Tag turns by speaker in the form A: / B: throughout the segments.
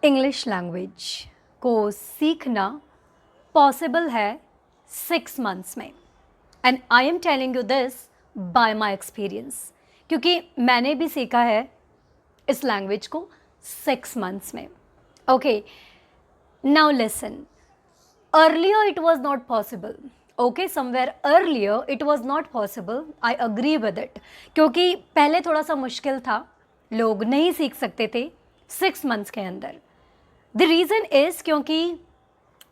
A: English language को सीखना possible है 6 मंथ्स में। And I am telling you this by my experience, क्योंकि मैंने भी सीखा है इस लैंग्वेज को 6 मंथ्स में। Okay, now listen, earlier it was not possible. Okay, somewhere earlier it was not possible, I agree with it, क्योंकि पहले थोड़ा सा मुश्किल था, लोग नहीं सीख सकते थे 6 मंथ्स के अंदर। द रीज़न इज़ क्योंकि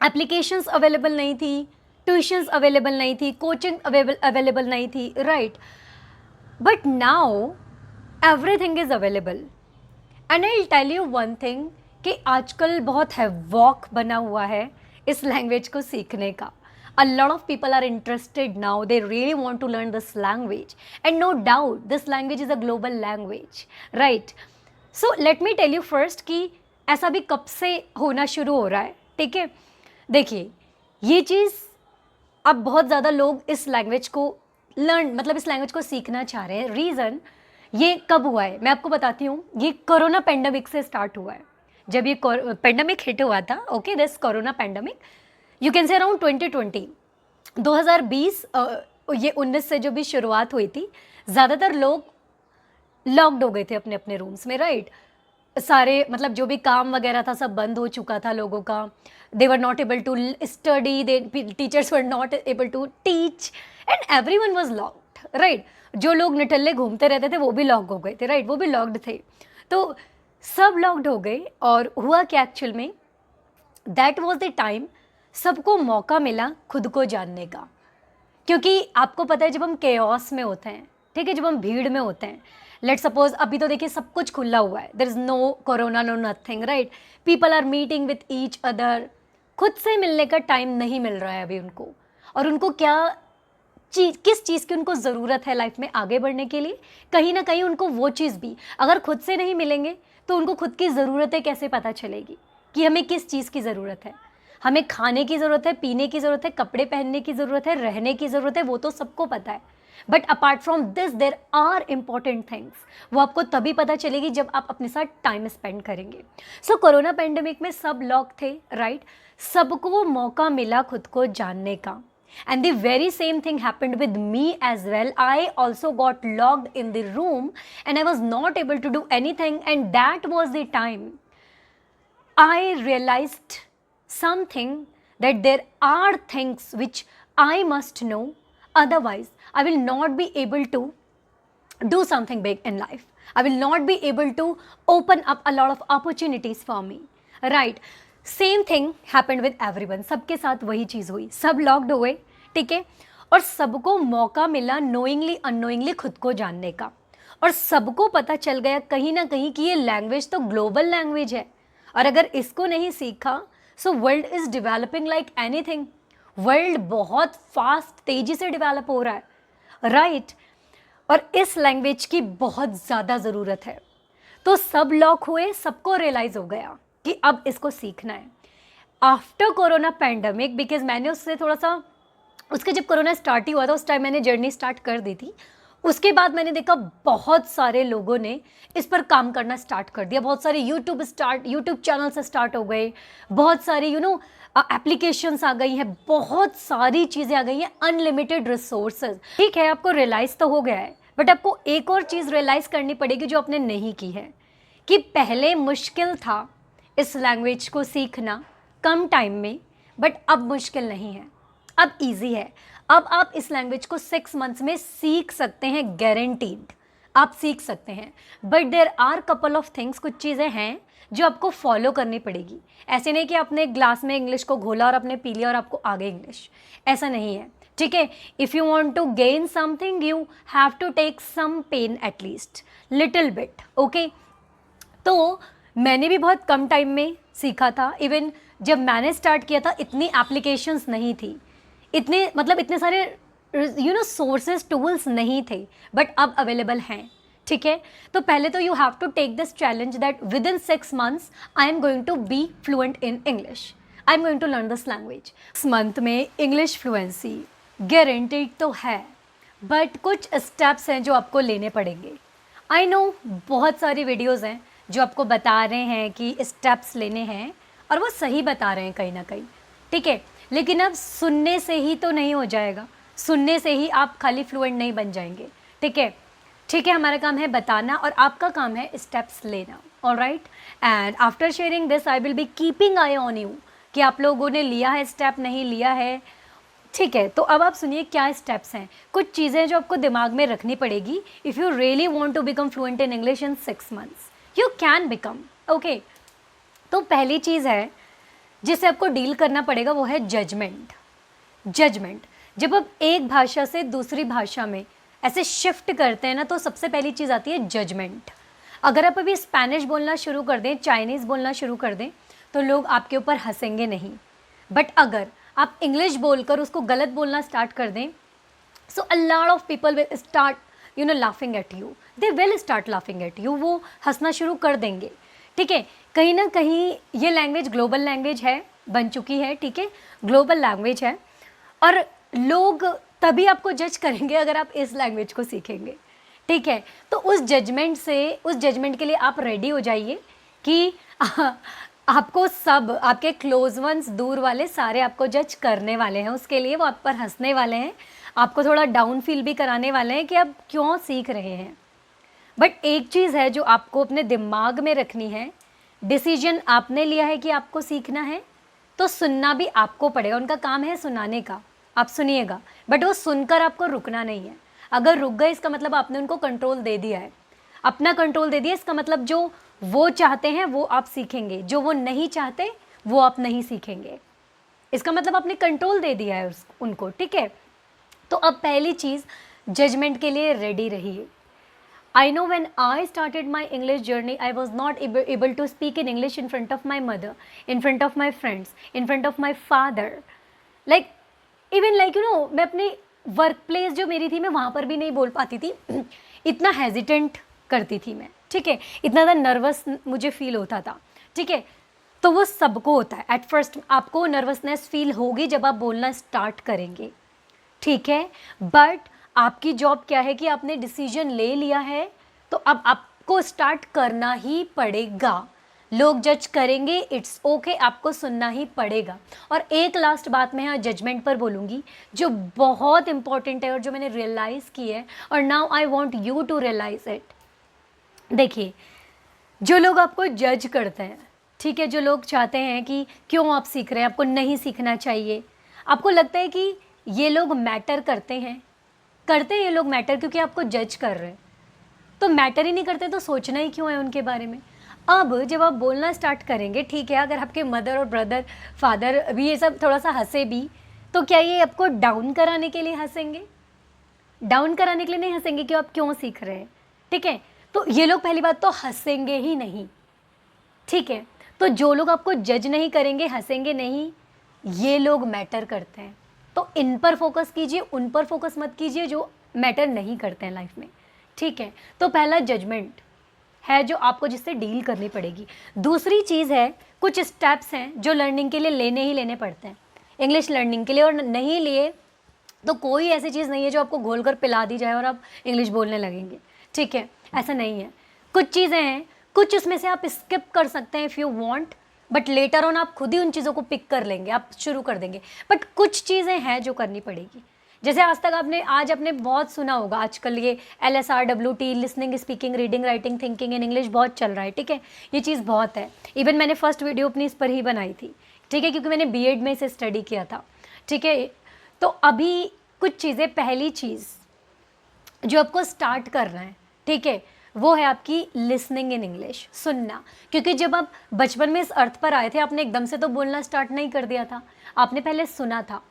A: एप्लीकेशंस अवेलेबल नहीं थी, ट्यूशन्स अवेलेबल नहीं थी, कोचिंग अवेलेबल नहीं थी, right. But now everything is available. And I will tell you one thing कि आजकल बहुत हैवॉक बना हुआ है इस लैंग्वेज को सीखने का। A lot of people are interested now. They really want to learn this language. And no doubt, this language is a global language, right? So let me tell you first कि ऐसा भी कब से होना शुरू हो रहा है, ठीक है। देखिए, ये चीज़ अब बहुत ज़्यादा लोग इस लैंग्वेज को मतलब इस लैंग्वेज को सीखना चाह रहे हैं। रीज़न ये कब हुआ है मैं आपको बताती हूँ। ये कोरोना पेंडेमिक से स्टार्ट हुआ है। जब ये पेंडेमिक हिट हुआ था, okay, this corona pandemic, you can say around 2020, 2020, ये 19 से जो भी शुरुआत हुई थी, ज़्यादातर लोग लॉक्ड हो गए थे अपने अपने रूम्स में, राइट। सारे मतलब जो भी काम वगैरह था सब बंद हो चुका था लोगों का। They were not able to study, they teachers were not able to teach and everyone was locked, right. जो लोग निठल्ले घूमते रहते थे वो भी लॉक हो गए थे, राइट, वो भी लॉक्ड थे। तो सब लॉक्ड हो गए और हुआ क्या एक्चुअल में, दैट वॉज द टाइम सबको मौका मिला खुद को जानने का। क्योंकि आपको पता है जब हम केओस में होते हैं, ठीक है, जब हम भीड़ में होते हैं, लेट सपोज अभी तो देखिए सब कुछ खुला हुआ है, there is no corona, no nothing, right. People are meeting with each other. खुद से मिलने का टाइम नहीं मिल रहा है अभी उनको। और उनको किस चीज़ की उनको ज़रूरत है लाइफ में आगे बढ़ने के लिए, कहीं ना कहीं उनको वो चीज़ भी अगर खुद से नहीं मिलेंगे तो उनको खुद की ज़रूरतें कैसे पता चलेगी कि हमें किस चीज़ की ज़रूरत है। हमें खाने की ज़रूरत है, पीने की ज़रूरत है, कपड़े पहनने की ज़रूरत है, रहने की ज़रूरत है, वो तो सबको पता है। But apart from this there are important things, वो आपको तभी पता चलेगी जब आप अपने साथ टाइम स्पेंड करेंगे। सो कोरोना पेंडेमिक में सब लॉक थे, राइट। सबको मौका मिला खुद को जानने का। And the very same thing happened with me as well. I also got locked in the room and I was not able to do anything, and that was the time I realized something, that there are things which I must know, otherwise I will not be able to do something big in life. I will not be able to open up a lot of opportunities for me, right. Same thing happened with everyone, सबके साथ वही चीज़ हुई, सब locked हुए, ठीक है, और सबको मौका मिला नोइंगली अननोइंगली खुद को जानने का। और सबको पता चल गया कहीं ना कहीं कि ये लैंग्वेज तो ग्लोबल लैंग्वेज है, और अगर इसको नहीं सीखा so world is developing like anything. World बहुत फास्ट तेज़ी से डिवेलप हो रहा है, राइट। और इस लैंग्वेज की बहुत ज़्यादा ज़रूरत है। तो सब लॉक हुए, सबको रियलाइज़ हो गया कि अब इसको सीखना है। आफ्टर कोरोना पैंडमिक, बिकॉज मैंने उससे थोड़ा सा, उसके जब कोरोना स्टार्ट ही हुआ था उस टाइम मैंने जर्नी स्टार्ट कर दी थी। उसके बाद मैंने देखा बहुत सारे लोगों ने इस पर काम करना स्टार्ट कर दिया। बहुत सारे यूट्यूब चैनल से स्टार्ट हो गए, बहुत सारे एप्लीकेशंस आ गई हैं, बहुत सारी चीज़ें आ गई हैं, अनलिमिटेड रिसोर्सेज। ठीक है, आपको रियलाइज़ तो हो गया है, बट आपको एक और चीज़ रियलाइज़ करनी पड़ेगी जो आपने नहीं की है, कि पहले मुश्किल था इस लैंग्वेज को सीखना कम टाइम में, बट अब मुश्किल नहीं है, अब इजी है। अब आप इस लैंग्वेज को 6 मंथ्स में सीख सकते हैं, गारंटीड आप सीख सकते हैं। But there are couple of things, कुछ चीज़ें हैं जो आपको फॉलो करनी पड़ेगी। ऐसे नहीं कि आपने ग्लास में इंग्लिश को घोला और आपने पी लिया और आपको आ गई इंग्लिश, ऐसा नहीं है, ठीक है। If you want to gain something you have to take some pain, at least little bit, okay. तो मैंने भी बहुत कम टाइम में सीखा था। इवन जब मैंने स्टार्ट किया था इतनी एप्लीकेशंस नहीं थी, इतने सारे सोर्सेज टूल्स नहीं थे, बट अब अवेलेबल हैं, ठीक है। तो पहले तो you have to take this challenge that within 6 months I am going to be fluent in English, I am going to learn this language. 6 month में इंग्लिश फ्लुएंसी गारंटीड तो है, बट कुछ स्टेप्स हैं जो आपको लेने पड़ेंगे। I know बहुत सारी वीडियोज़ हैं जो आपको बता रहे हैं कि स्टेप्स लेने हैं, और वो सही बता रहे हैं कहीं ना कहीं, ठीक है। लेकिन अब सुनने से ही तो नहीं हो जाएगा, सुनने से ही आप खाली फ्लुएंट नहीं बन जाएंगे, ठीक है। ठीक है, हमारा काम है बताना और आपका काम है स्टेप्स लेना, alright. And after sharing this I will be keeping I on you कि आप लोगों ने लिया है स्टेप, नहीं लिया है, ठीक है। तो अब आप सुनिए क्या स्टेप्स हैं, कुछ चीज़ें जो आपको दिमाग में रखनी पड़ेगी। If you really want to become fluent in English in 6 months, you can become, okay. तो पहली चीज़ है जिसे आपको डील करना पड़ेगा वो है जजमेंट। जजमेंट, जब आप एक भाषा से दूसरी भाषा में ऐसे शिफ्ट करते हैं ना, तो सबसे पहली चीज़ आती है जजमेंट। अगर आप अभी स्पेनिश बोलना शुरू कर दें, चाइनीज़ बोलना शुरू कर दें, तो लोग आपके ऊपर हंसेंगे नहीं। बट अगर आप इंग्लिश बोलकर उसको गलत बोलना स्टार्ट कर दें, so a lot of people will start laughing at you, they will start laughing at you, वो हंसना शुरू कर देंगे, ठीक है। कहीं ना कहीं ये लैंग्वेज ग्लोबल लैंग्वेज है, बन चुकी है, ठीक है, ग्लोबल लैंग्वेज है, और लोग तभी आपको जज करेंगे अगर आप इस लैंग्वेज को सीखेंगे, ठीक है। तो उस जजमेंट के लिए आप रेडी हो जाइए कि आपको सब, आपके क्लोज वंस, दूर वाले सारे आपको जज करने वाले हैं, उसके लिए वो आप पर हंसने वाले हैं, आपको थोड़ा डाउन फील भी कराने वाले हैं कि आप क्यों सीख रहे हैं। बट एक चीज़ है जो आपको अपने दिमाग में रखनी है, डिसीजन आपने लिया है कि आपको सीखना है, तो सुनना भी आपको पड़ेगा। उनका काम है सुनाने का, आप सुनिएगा, बट वो सुनकर आपको रुकना नहीं है। अगर रुक गए इसका मतलब आपने उनको कंट्रोल दे दिया है, अपना कंट्रोल दे दिया। इसका मतलब जो वो चाहते हैं वो आप सीखेंगे, जो वो नहीं चाहते वो आप नहीं सीखेंगे। इसका मतलब आपने कंट्रोल दे दिया है उनको, ठीक है। तो अब पहली चीज़, जजमेंट के लिए रेडी रहिए। I know when I started my English journey, I was not able to speak in English in front of my mother, in front of my friends, in front of my father. Like, even like मैं अपने work place जो मेरी थी, मैं वहाँ पर भी नहीं बोल पाती थी। इतना हेजिटेंट करती थी मैं, ठीक है, इतना ज़्यादा नर्वस मुझे फील होता था, ठीक है। तो वो सबको होता है, एट फर्स्ट आपको नर्वसनेस फील होगी जब आप बोलना स्टार्ट करेंगे, ठीक है। बट आपकी जॉब क्या है कि आपने डिसीजन ले लिया है, तो अब आपको स्टार्ट करना ही पड़ेगा। लोग जज करेंगे, इट्स ओके, आपको सुनना ही पड़ेगा। और एक लास्ट बात मैं यहाँ जजमेंट पर बोलूँगी जो बहुत इंपॉर्टेंट है और जो मैंने रियलाइज़ की है, और now I want you to realize it. देखिए, जो लोग आपको जज करते हैं, ठीक है, जो लोग चाहते हैं कि क्यों आप सीख रहे हैं, आपको नहीं सीखना चाहिए, आपको लगता है कि ये लोग मैटर करते हैं ये लोग मैटर क्योंकि आपको जज कर रहे हैं, तो मैटर ही नहीं करते तो सोचना ही क्यों है उनके बारे में। अब जब आप बोलना स्टार्ट करेंगे, ठीक है, अगर आपके मदर और ब्रदर, फादर भी ये सब थोड़ा सा हंसे भी, तो क्या ये आपको डाउन कराने के लिए हंसेंगे? डाउन कराने के लिए नहीं हंसेंगे कि आप क्यों सीख रहे हैं, ठीक है। तो ये लोग पहली बात तो हंसेंगे ही नहीं, ठीक है। तो जो लोग आपको जज नहीं करेंगे, हंसेंगे नहीं, ये लोग मैटर करते हैं। तो इन पर फोकस कीजिए, उन पर फोकस मत कीजिए जो मैटर नहीं करते हैं लाइफ में, ठीक है। तो पहला जजमेंट है जो आपको जिससे डील करनी पड़ेगी। दूसरी चीज़ है, कुछ स्टेप्स हैं जो लर्निंग के लिए लेने ही लेने पड़ते हैं, इंग्लिश लर्निंग के लिए, और नहीं लिए तो कोई ऐसी चीज़ नहीं है जो आपको घोल कर पिला दी जाए और आप इंग्लिश बोलने लगेंगे, ठीक है, ऐसा नहीं है। कुछ चीज़ें हैं, कुछ उसमें से आप स्किप कर सकते हैं if you want, but later on आप खुद ही उन चीज़ों को पिक कर लेंगे, आप शुरू कर देंगे। बट कुछ चीज़ें हैं जो करनी पड़ेगी। जैसे आज आपने बहुत सुना होगा, आजकल ये LSRWT, listening, speaking, reading, writing, thinking in English बहुत चल रहा है, ठीक है। ये चीज़ बहुत है, इवन मैंने फर्स्ट वीडियो अपनी इस पर ही बनाई थी, ठीक है, क्योंकि मैंने BEd में इसे स्टडी किया था, ठीक है। तो अभी कुछ चीज़ें, पहली चीज़ जो आपको स्टार्ट करना है, ठीक है, वो है आपकी लिसनिंग इन इंग्लिश, सुनना। क्योंकि जब आप बचपन में इस अर्थ पर आए थे, आपने एकदम से तो बोलना स्टार्ट नहीं कर दिया था, आपने पहले सुना था।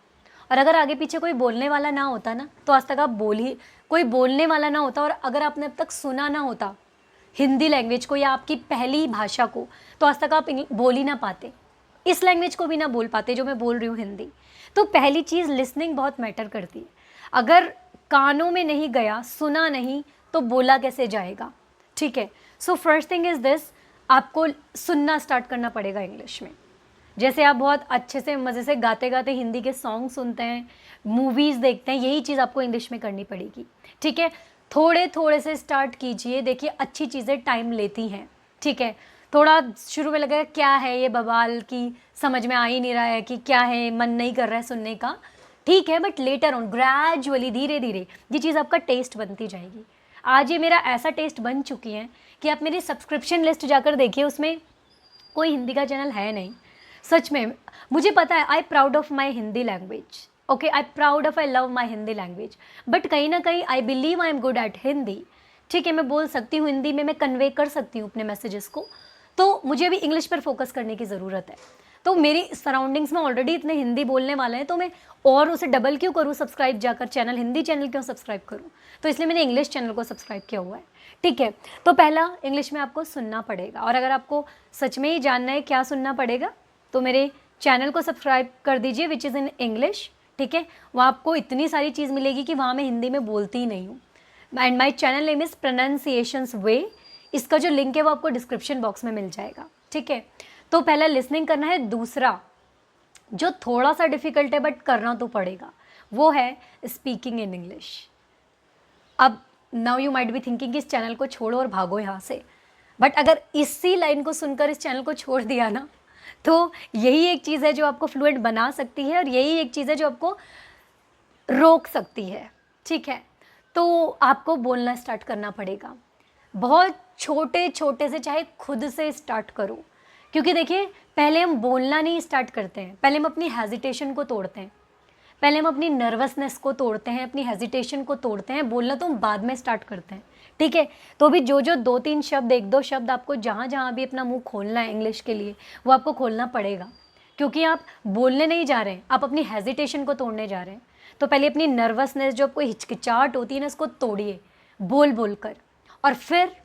A: और अगर आगे पीछे कोई बोलने वाला ना होता ना, तो आज तक आप कोई बोलने वाला ना होता, और अगर आपने अब तक सुना ना होता हिंदी लैंग्वेज को या आपकी पहली भाषा को, तो आज तक आप बोल ही ना पाते, इस लैंग्वेज को भी ना बोल पाते जो मैं बोल रही हूँ, हिंदी। तो पहली चीज़, लिसनिंग बहुत मैटर करती है। अगर कानों में नहीं गया, सुना नहीं, तो बोला कैसे जाएगा, ठीक है। So first thing is this, आपको सुनना स्टार्ट करना पड़ेगा इंग्लिश में। जैसे आप बहुत अच्छे से मज़े से गाते गाते हिंदी के सॉन्ग सुनते हैं, मूवीज़ देखते हैं, यही चीज़ आपको इंग्लिश में करनी पड़ेगी, ठीक है। थोड़े थोड़े से स्टार्ट कीजिए। देखिए, अच्छी चीज़ें टाइम लेती हैं, ठीक है, थोड़ा शुरू में लगेगा क्या है ये बवाल, की समझ में आ ही नहीं रहा है कि क्या है, मन नहीं कर रहा है सुनने का, ठीक है, बट लेटर ऑन ग्रेजुअली धीरे धीरे ये चीज़ आपका टेस्ट बनती जाएगी। आज ये मेरा ऐसा टेस्ट बन चुकी है कि आप मेरी सब्सक्रिप्शन लिस्ट जाकर देखिए, उसमें कोई हिंदी का चैनल है नहीं। सच में मुझे पता है, I proud of my Hindi language, okay, I proud of, I love my Hindi language, but कहीं ना कहीं I believe I am good at Hindi, ठीक है, मैं बोल सकती हूँ हिंदी में, मैं कन्वे कर सकती हूँ अपने मैसेजेस को, तो मुझे अभी इंग्लिश पर फोकस करने की ज़रूरत है। तो मेरी सराउंडिंग्स में ऑलरेडी इतने हिंदी बोलने वाले हैं, तो मैं और उसे डबल क्यों करूँ सब्सक्राइब जाकर चैनल, हिंदी चैनल क्यों सब्सक्राइब करूँ, तो इसलिए मैंने इंग्लिश चैनल को सब्सक्राइब किया हुआ है, ठीक है। तो पहला इंग्लिश में आपको सुनना पड़ेगा, और अगर आपको सच में ही जानना है क्या सुनना पड़ेगा, तो मेरे चैनल को सब्सक्राइब कर दीजिए विच इज़ इन इंग्लिश, ठीक है। वहाँ आपको इतनी सारी चीज़ मिलेगी कि वहाँ मैं हिंदी में बोलती ही नहीं हूँ। And my channel name is pronunciations way, इसका जो लिंक है वो आपको डिस्क्रिप्शन बॉक्स में मिल जाएगा, ठीक है। तो पहला लिसनिंग करना है, दूसरा जो थोड़ा सा डिफ़िकल्ट है बट करना तो पड़ेगा, वो है स्पीकिंग इन इंग्लिश। अब now you might be thinking कि इस चैनल को छोड़ो और भागो यहाँ से, बट अगर इसी लाइन को सुनकर इस चैनल को छोड़ दिया ना, तो यही एक चीज़ है जो आपको फ्लुएंट बना सकती है, और यही एक चीज़ है जो आपको रोक सकती है, ठीक है। तो आपको बोलना स्टार्ट करना पड़ेगा, बहुत छोटे छोटे से, चाहे खुद से स्टार्ट करो, क्योंकि देखिए पहले हम बोलना नहीं स्टार्ट करते हैं, पहले हम अपनी हेजिटेशन को तोड़ते हैं, पहले हम अपनी नर्वसनेस को तोड़ते हैं, अपनी हेजिटेशन को तोड़ते हैं, बोलना तो हम बाद में स्टार्ट करते हैं, ठीक है। तो भी जो जो 2-3 शब्द, 1-2 शब्द आपको जहाँ जहाँ भी अपना मुंह खोलना है इंग्लिश के लिए, वो आपको खोलना पड़ेगा, क्योंकि आप बोलने नहीं जा रहे हैं, आप अपनी हेजिटेशन को तोड़ने जा रहे हैं। तो पहले अपनी नर्वसनेस, जो आपको हिचकिचाहट होती है ना, इसको तोड़िए बोल बोल कर, और फिर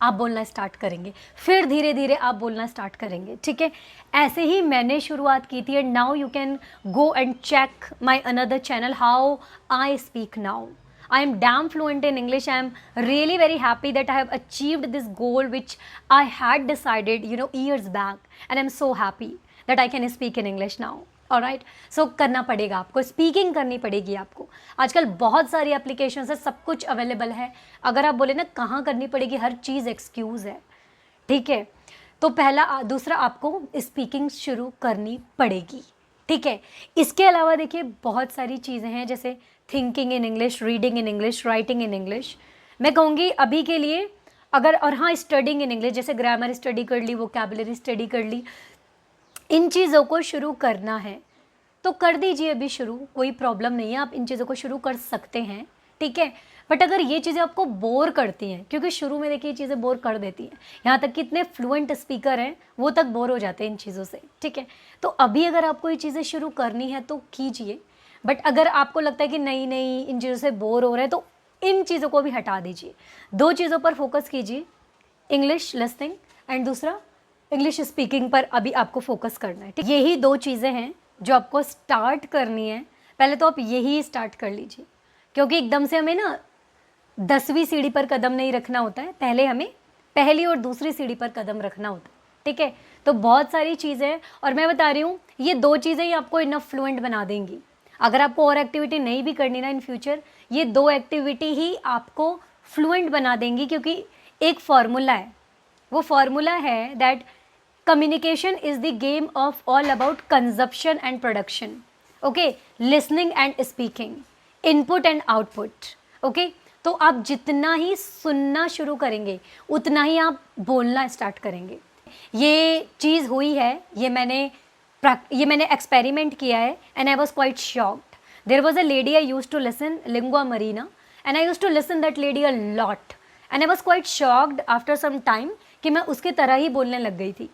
A: आप बोलना स्टार्ट करेंगे, फिर धीरे धीरे आप बोलना स्टार्ट करेंगे, ठीक है। ऐसे ही मैंने शुरुआत की थी, and now you can go and check my another channel how I speak now. I am damn fluent in English. I am really very happy that I have achieved this goal which I had decided, years back, and I'm so happy that I can speak in English now. Alright, so करना पड़ेगा आपको, speaking करनी पड़ेगी आपको। आजकल बहुत सारी applications है, सब कुछ अवेलेबल है। अगर आप बोले ना कहाँ करनी पड़ेगी, हर चीज़ एक्सक्यूज़ है, ठीक है। तो पहला, दूसरा आपको स्पीकिंग शुरू करनी पड़ेगी, ठीक है। इसके अलावा देखिए बहुत सारी चीज़ें हैं, जैसे thinking in English, reading in English, writing in English. मैं कहूँगी अभी के लिए अगर, और हाँ, स्टडिंग इन इंग्लिश, जैसे ग्रामर स्टडी कर ली, वोकैबुलरी स्टडी कर ली, इन चीज़ों को शुरू करना है तो कर दीजिए अभी शुरू, कोई प्रॉब्लम नहीं है, आप इन चीज़ों को शुरू कर सकते हैं, ठीक है। बट अगर ये चीज़ें आपको बोर करती हैं, क्योंकि शुरू में देखिए ये चीज़ें बोर कर देती हैं, यहाँ तक कि इतने फ्लुएंट स्पीकर हैं वो तक बोर हो जाते हैं इन चीज़ों से, ठीक है। तो अभी अगर आपको ये चीज़ें शुरू करनी है तो कीजिए, बट अगर आपको लगता है कि नहीं नहीं इन चीज़ों से बोर हो रहे हैं, तो इन चीज़ों को भी हटा दीजिए। 2 चीज़ों पर फोकस कीजिए, इंग्लिश लिसनिंग एंड दूसरा इंग्लिश स्पीकिंग पर अभी आपको फोकस करना है, ठीक। यही 2 चीज़ें हैं जो आपको स्टार्ट करनी है, पहले तो आप यही स्टार्ट कर लीजिए, क्योंकि एकदम से हमें ना 10वीं सीढ़ी पर कदम नहीं रखना होता है, पहले हमें पहली और दूसरी सीढ़ी पर कदम रखना होता है, ठीक है। तो बहुत सारी चीज़ें हैं, और मैं बता रही हूँ ये 2 चीज़ें ही आपको इनफ फ्लुएंट बना देंगी। अगर आपको और एक्टिविटी नहीं भी करनी ना इन फ्यूचर, ये 2 एक्टिविटी ही आपको फ्लुएंट बना देंगी, क्योंकि एक फार्मूला है, वो फार्मूला है that communication is the game of all about consumption and production, okay, listening and speaking, input and output, okay। तो आप जितना ही सुनना शुरू करेंगे उतना ही आप बोलना स्टार्ट करेंगे। ये चीज़ हुई है, ये मैंने एक्सपेरिमेंट किया है, and I was quite shocked. There was a lady I use to listen, Lingua Marina, and I use to listen that lady a lot, and I was quite shocked after some time कि मैं उसके तरह ही बोलने लग गई थी।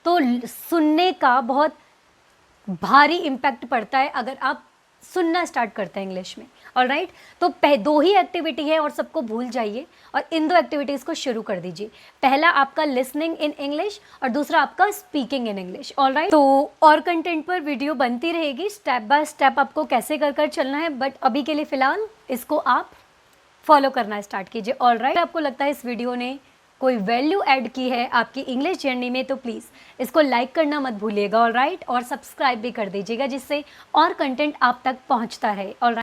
A: तो सुनने का बहुत भारी इम्पैक्ट पड़ता है अगर आप सुनना स्टार्ट करते हैं इंग्लिश में, ऑलराइट। तो 2 ही एक्टिविटी है और सबको भूल जाइए और इन 2 एक्टिविटीज़ को शुरू कर दीजिए। पहला आपका लिसनिंग इन इंग्लिश और दूसरा आपका स्पीकिंग इन इंग्लिश, ऑलराइट। तो और कंटेंट पर वीडियो बनती रहेगी, स्टेप बाय स्टेप आपको कैसे कर चलना है, बट अभी के लिए फ़िलहाल इसको आप फॉलो करना स्टार्ट कीजिए, ऑलराइट। आपको लगता है इस वीडियो ने कोई वैल्यू ऐड की है आपकी इंग्लिश जर्नी में, तो प्लीज़ इसको लाइक करना मत भूलिएगा, ऑलराइट, और सब्सक्राइब भी कर दीजिएगा, जिससे और कंटेंट आप तक पहुंचता है, ऑलराइट।